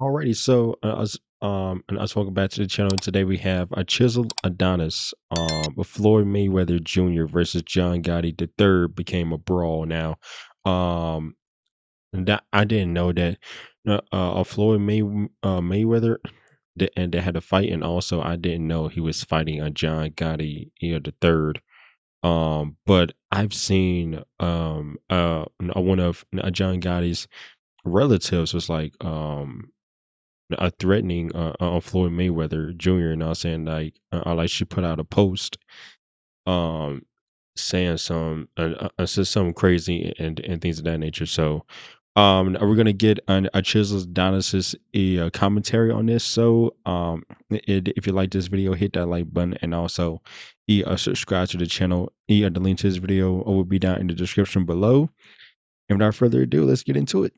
Alrighty, so us welcome back to the channel. Today we have a chiseled Adonis, with Floyd Mayweather Jr. versus John Gotti the third became a brawl. Now, um, and that I didn't know that Floyd Mayweather and they had a fight, and also I didn't know he was fighting a John Gotti, the third. But I've seen one of John Gotti's relatives was like threatening on Floyd Mayweather Jr. and I was saying like she put out a post um saying said something crazy and things of that nature. So we're gonna get a Chisels Donis's commentary on this. So if you like this video, hit that like button and also subscribe to the channel. The link to this video will be down in the description below. And without further ado, let's get into it.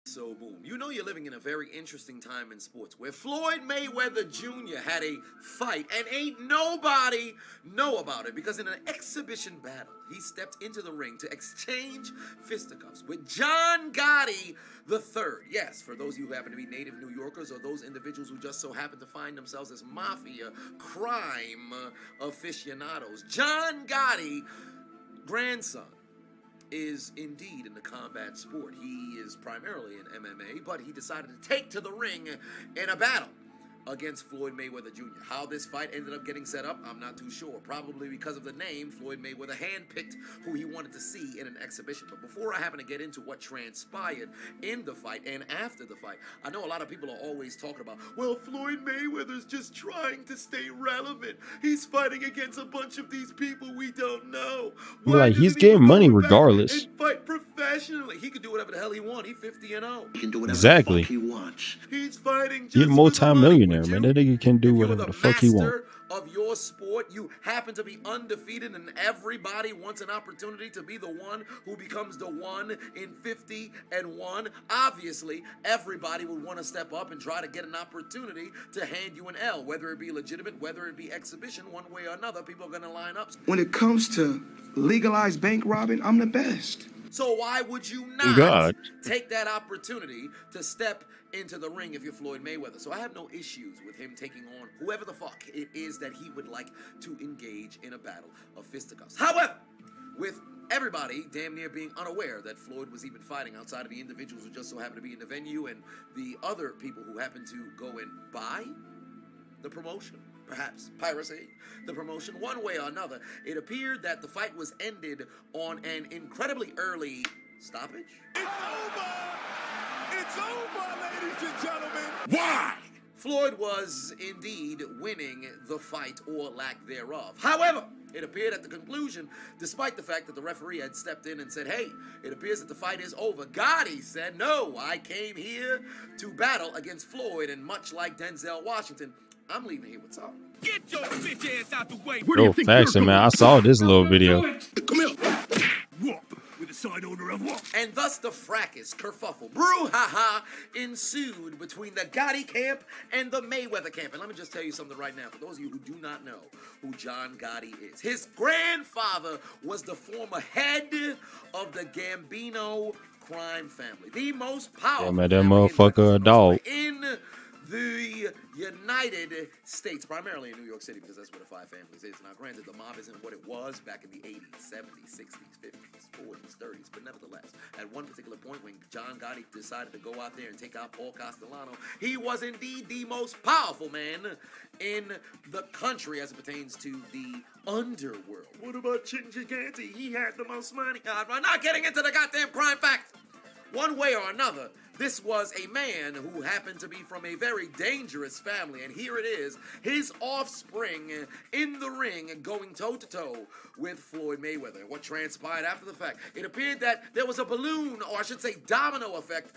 So boom, you know you're living in a very interesting time in sports where Floyd Mayweather Jr. had a fight and ain't nobody know about it because in an exhibition battle, he stepped into the ring to exchange fisticuffs with John Gotti the third. Yes, for those of you who happen to be native New Yorkers or those individuals who just so happen to find themselves as mafia crime aficionados, John Gotti, grandson, is indeed in the combat sport. He is primarily in MMA, but he decided to take to the ring in a battle against Floyd Mayweather Jr. How this fight ended up getting set up, I'm not too sure. Probably because of the name, Floyd Mayweather handpicked who he wanted to see in an exhibition. But before I happen to get into what transpired in the fight and after the fight, I know a lot of people are always talking about, well, Floyd Mayweather's just trying to stay relevant. He's fighting against a bunch of these people we don't know. Why Like he's doesn't he getting money go back regardless. and fight professionally? He can do whatever the hell he wants. He's 50-0. He can do whatever Exactly. the fuck he wants. He's fighting He's a just for the money. multi-millionaire, man. That nigga can do If whatever you're the the fuck he want. master of your sport, you happen to be undefeated, and everybody wants an opportunity to be the one who becomes the one in 50-1. Obviously, everybody would want to step up and try to get an opportunity to hand you an L, whether it be legitimate, whether it be exhibition, one way or another. People are going to line up. When it comes to legalized bank robbing, I'm the best. So why would you not God. take that opportunity to step into the ring if you're Floyd Mayweather? So I have no issues with him taking on whoever the fuck it is that he would like to engage in a battle of fisticuffs. However, with everybody damn near being unaware that Floyd was even fighting outside of the individuals who just so happened to be in the venue and the other people who happened to go and buy the promotion, perhaps piracy the promotion, one way or another, it appeared that the fight was ended on an incredibly early stoppage. It's over! It's over, ladies and gentlemen! Why? Floyd was indeed winning the fight or lack thereof. However, it appeared at the conclusion, despite the fact that the referee had stepped in and said, hey, it appears that the fight is over, Gotti said, no, I came here to battle against Floyd, and much like Denzel Washington, I'm leaving here with something. Get your bitch ass out the way! Yo, facts, man. I saw this little video. Come here! Whoop! With the side odor of whoop! And thus the fracas, kerfuffle, brouhaha ensued between the Gotti camp and the Mayweather camp. And let me just tell you something right now. For those of you who do not know who John Gotti is, his grandfather was the former head of the Gambino crime family. The most powerful Yeah, man, that family in motherfucker a dog. in the United States, primarily in New York City, because that's where the five families is. Now, granted, the mob isn't what it was back in the 80s, 70s, 60s, 50s, 40s, 30s, but nevertheless, at one particular point when John Gotti decided to go out there and take out Paul Castellano, he was indeed the most powerful man in the country as it pertains to the underworld. What about Chingiganti? He had the most money. I'm not getting into the goddamn crime facts. One way or another, this was a man who happened to be from a very dangerous family, and here it is, his offspring in the ring going toe-to-toe with Floyd Mayweather. What transpired after the fact? It appeared that there was a balloon, or I should say domino effect,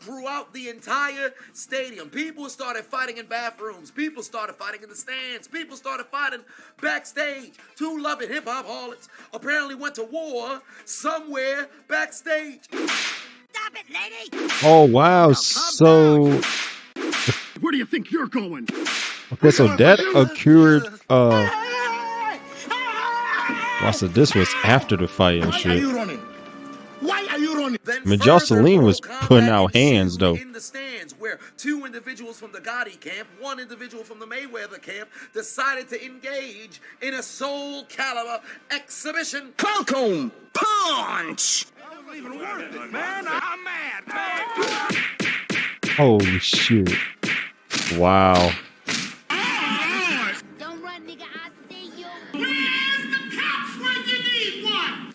throughout the entire stadium. People started fighting in bathrooms. People started fighting in the stands. People started fighting backstage. Two loving hip-hop harlots apparently went to war somewhere backstage. Stop it, lady! Oh wow, so Where do you think you're going? okay, so that occurred well, so this was after the fight and Why are shit. you running? Why are you running? Then I mean, further Jocelyn brutal was putting combat out hands ensued though. in the stands, where two individuals from the Gotti camp, one individual from the Mayweather camp, decided to engage in a soul caliber exhibition. Falcon punch. That wasn't even worth it, man. I'm mad, man. Holy shit! Wow. Don't run, nigga. I see you. Where's the cops when you need one?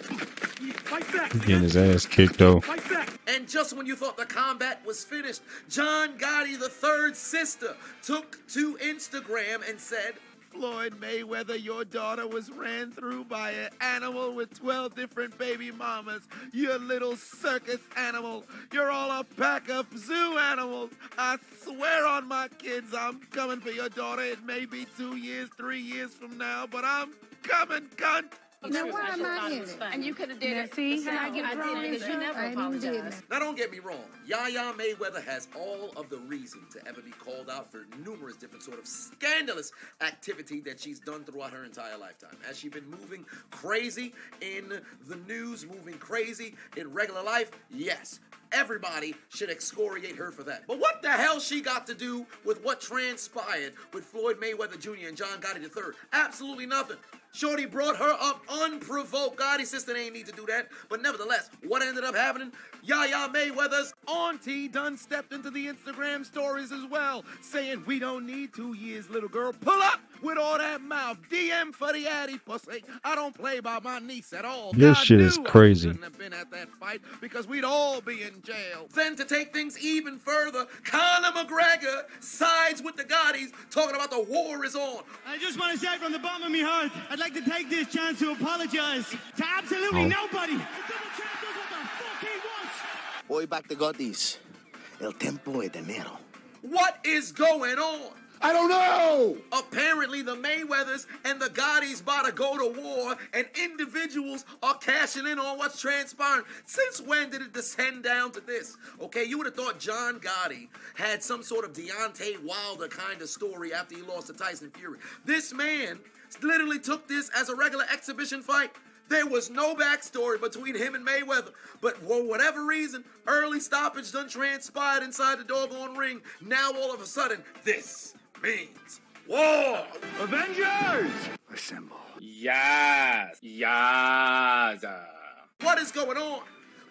Fight back. He getting his ass kicked though. Fight back. And just when you thought the combat was finished, John Gotti the third's sister took to Instagram and said, Floyd Mayweather, your daughter was ran through by an animal with 12 different baby mamas. You little circus animal. You're all a pack of zoo animals. I swear on my kids, I'm coming for your daughter. It may be 2 years, 3 years from now, but I'm coming, cunt. Now, why am I in it? And you could have did it. See how I I get drawn did because into you it? never I ain't even did apologized. that. Now, don't get me wrong. Yaya Mayweather has all of the reason to ever be called out for numerous different sort of scandalous activity that she's done throughout her entire lifetime. Has she been moving crazy in the news, moving crazy in regular life? Yes. Everybody should excoriate her for that. But what the hell she got to do with what transpired with Floyd Mayweather Jr. and John Gotti III? Absolutely nothing. Shorty brought her up unprovoked. Gotti's sister ain't need to do that. But nevertheless, what ended up happening? Yaya Mayweather's auntie done stepped into the Instagram stories as well, saying, we don't need 2 years, little girl. Pull up with all that mouth. DM for the addy, pussy. I don't play by my niece at all. This God shit is knew I crazy. shouldn't have been at that fight because we'd all be in jail. Then to take things even further, Conor McGregor sides with the Gottis, talking about the war is on. I just want to say from the bottom of my heart, I'd like to take this chance to apologize to absolutely nobody. The double champ does what the fuck he wants. Hoy back to Gotti's. El tempo de dinero. What is going on? I don't know. Apparently, the Mayweathers and the Gottis about to go to war, and individuals are cashing in on what's transpiring. Since when did it descend down to this? Okay, you would have thought John Gotti had some sort of Deontay Wilder kind of story after he lost to Tyson Fury. This man literally took this as a regular exhibition fight. There was no backstory between him and Mayweather. But for whatever reason, early stoppage done transpired inside the doggone ring. Now all of a sudden, this means war. Avengers! Assemble. Yes. Yes. What is going on?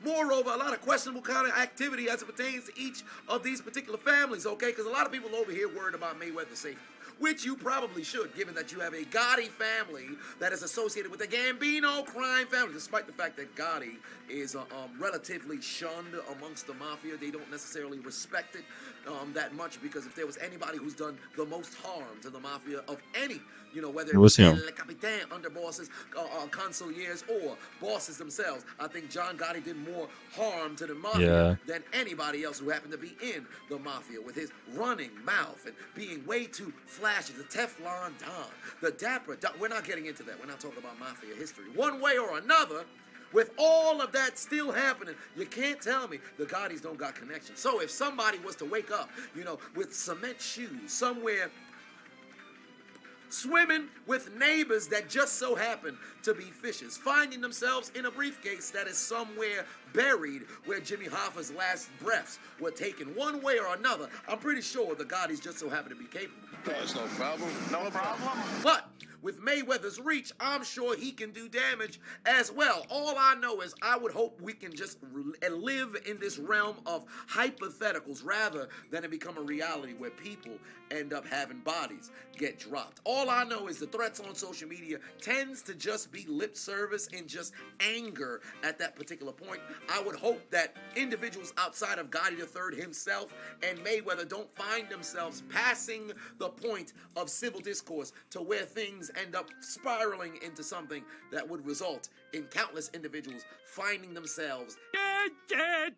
Moreover, a lot of questionable kind of activity as it pertains to each of these particular families, okay? Because a lot of people over here worried about Mayweather's safety, which you probably should, given that you have a Gotti family that is associated with the Gambino crime family, despite the fact that Gotti is relatively shunned amongst the mafia. They don't necessarily respect it that much, because if there was anybody who's done the most harm to the mafia of any, whether It was him. El Capitan, underbosses, consigliers, or bosses themselves, I think John Gotti did more harm to the mafia than anybody else who happened to be in the mafia, with his running mouth and being way too flashy, the Teflon Don, the Dapper Don. We're not getting into that. We're not talking about mafia history. One way or another, with all of that still happening, you can't tell me the Gottis don't got connections. So if somebody was to wake up, with cement shoes somewhere, swimming with neighbors that just so happen to be fishers, finding themselves in a briefcase that is somewhere buried where Jimmy Hoffa's last breaths were taken, one way or another, I'm pretty sure the Gottis just so happen to be capable. That's no problem. No problem. But with Mayweather's reach, I'm sure he can do damage as well. All I know is I would hope we can just live in this realm of hypotheticals rather than it become a reality where people end up having bodies get dropped. All I know is the threats on social media tends to just be lip service and just anger at that particular point. I would hope that individuals outside of Gotti III himself and Mayweather don't find themselves passing the point of civil discourse to where things end up spiraling into something that would result in countless individuals finding themselves Dead.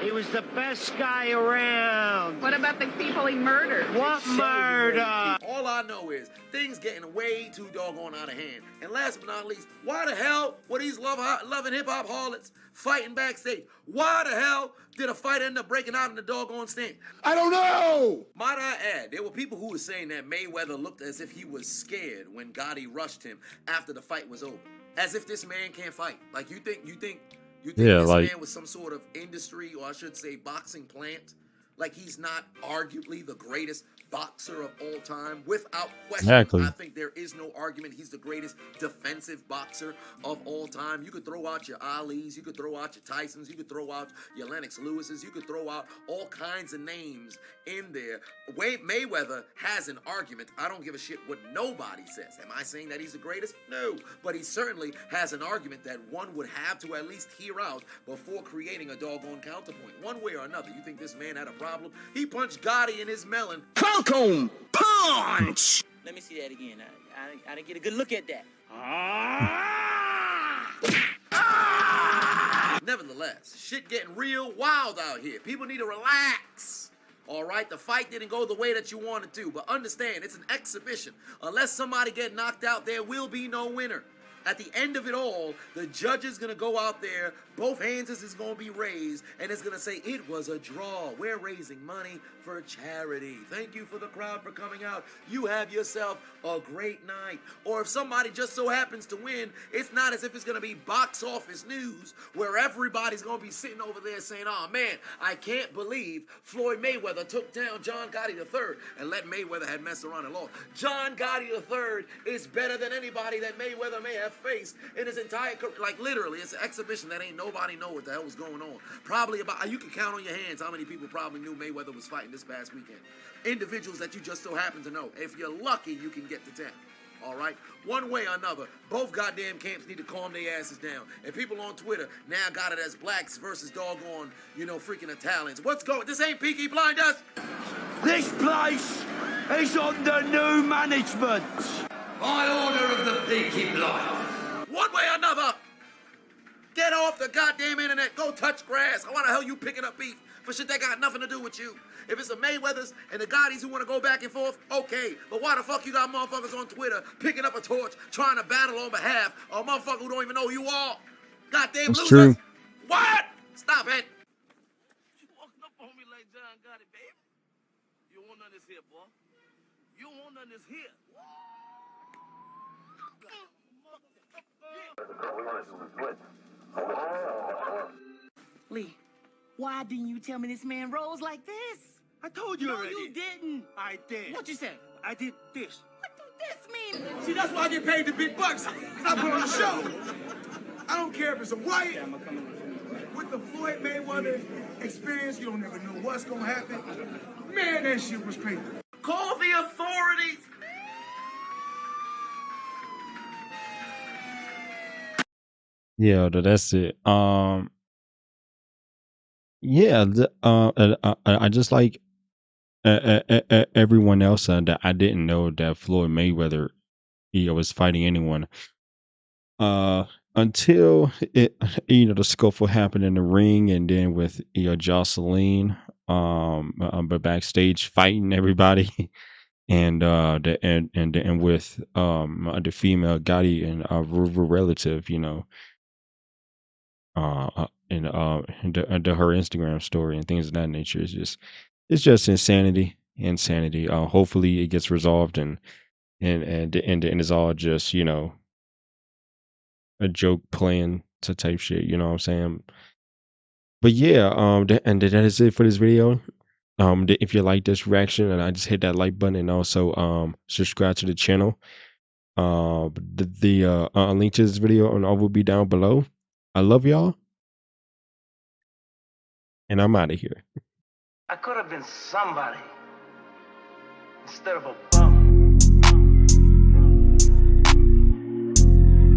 He was the best guy around. What about the people he murdered? What murder? All I know is things getting way too doggone out of hand. And last but not least, why the hell were these loving hip-hop harlots fighting backstage? Why the hell did a fight end up breaking out in the doggone stand? I don't know. Might I add, there were people who were saying that Mayweather looked as if he was scared when Gotti rushed him after the fight was over. As if this man can't fight. Like you think Yeah, this like man was some sort of industry, or I should say boxing plant? Like he's not arguably the greatest boxer of all time? Without question, I exactly. think there is no argument he's the greatest defensive boxer of all time. You could throw out your Ali's, you could throw out your Tysons, you could throw out your Lennox Lewis's, you could throw out all kinds of names in there. Mayweather has an argument. I don't give a shit what nobody says. Am I saying that he's the greatest? No. But he certainly has an argument that one would have to at least hear out before creating a doggone counterpoint. One way or another, you think this man had a problem? He punched Gotti in his melon. Falcon punch! Let me see that again. I didn't get a good look at that. Nevertheless, shit getting real wild out here. People need to relax. All right, the fight didn't go the way that you wanted to, but understand, it's an exhibition. Unless somebody get knocked out, there will be no winner. At the end of it all, the judge is going to go out there, both hands is going to be raised, and it's going to say, it was a draw. We're raising money for charity. Thank you for the crowd for coming out. You have yourself a great night. Or if somebody just so happens to win, it's not as if it's going to be box office news where everybody's going to be sitting over there saying, oh man, I can't believe Floyd Mayweather took down John Gotti III and let Mayweather had messed around and lost. John Gotti III is better than anybody that Mayweather may have faced in his entire career. Like literally, it's an exhibition that ain't nobody know what the hell was going on. Probably about, you can count on your hands how many people probably knew Mayweather was fighting this past weekend. Individuals that you just so happen to know. If you're lucky, you can get to 10. All right? One way or another, both goddamn camps need to calm their asses down. And people on Twitter now got it as blacks versus doggone, freaking Italians. What's going? This ain't Peaky Blinders. This place is under new management. By order of the Peaky Blinders. One way or another, get off the goddamn internet. Go touch grass. Why the hell you picking up beef for shit that got nothing to do with you? If it's the Mayweathers and the Gottis who want to go back and forth, okay. But why the fuck you got motherfuckers on Twitter picking up a torch trying to battle on behalf of a motherfucker who don't even know who you are? Goddamn It's losers. true. What? Stop it. You walking up on me like John Gotti, baby? You don't want none of this here, boy. You don't want none of this here. Lee, why didn't you tell me this man rolls like this? I told you No, already. you didn't. I did. What you say? I did this. What does this mean? See, that's why I get paid the big bucks. 'Cause I put on the show. I don't care if it's a white. With the Floyd Mayweather experience, you don't never know what's gonna happen. Man, that shit was crazy. Call the authorities. Yeah, that's it. Yeah, I just like everyone else that I didn't know that Floyd Mayweather was fighting anyone. Until it, the scuffle happened in the ring, and then with Jocelyn, but backstage fighting everybody, and and with the female Gotti and relative, into her Instagram story and things of that nature. It's just insanity. Hopefully it gets resolved and it's all just a joke playing to type shit. You know what I'm saying? But yeah, and that is it for this video. If you like this reaction, and I just hit that like button, and also subscribe to the channel. The link to this video and all will be down below. I love y'all. And I'm out of here. I could have been somebody instead of a bum.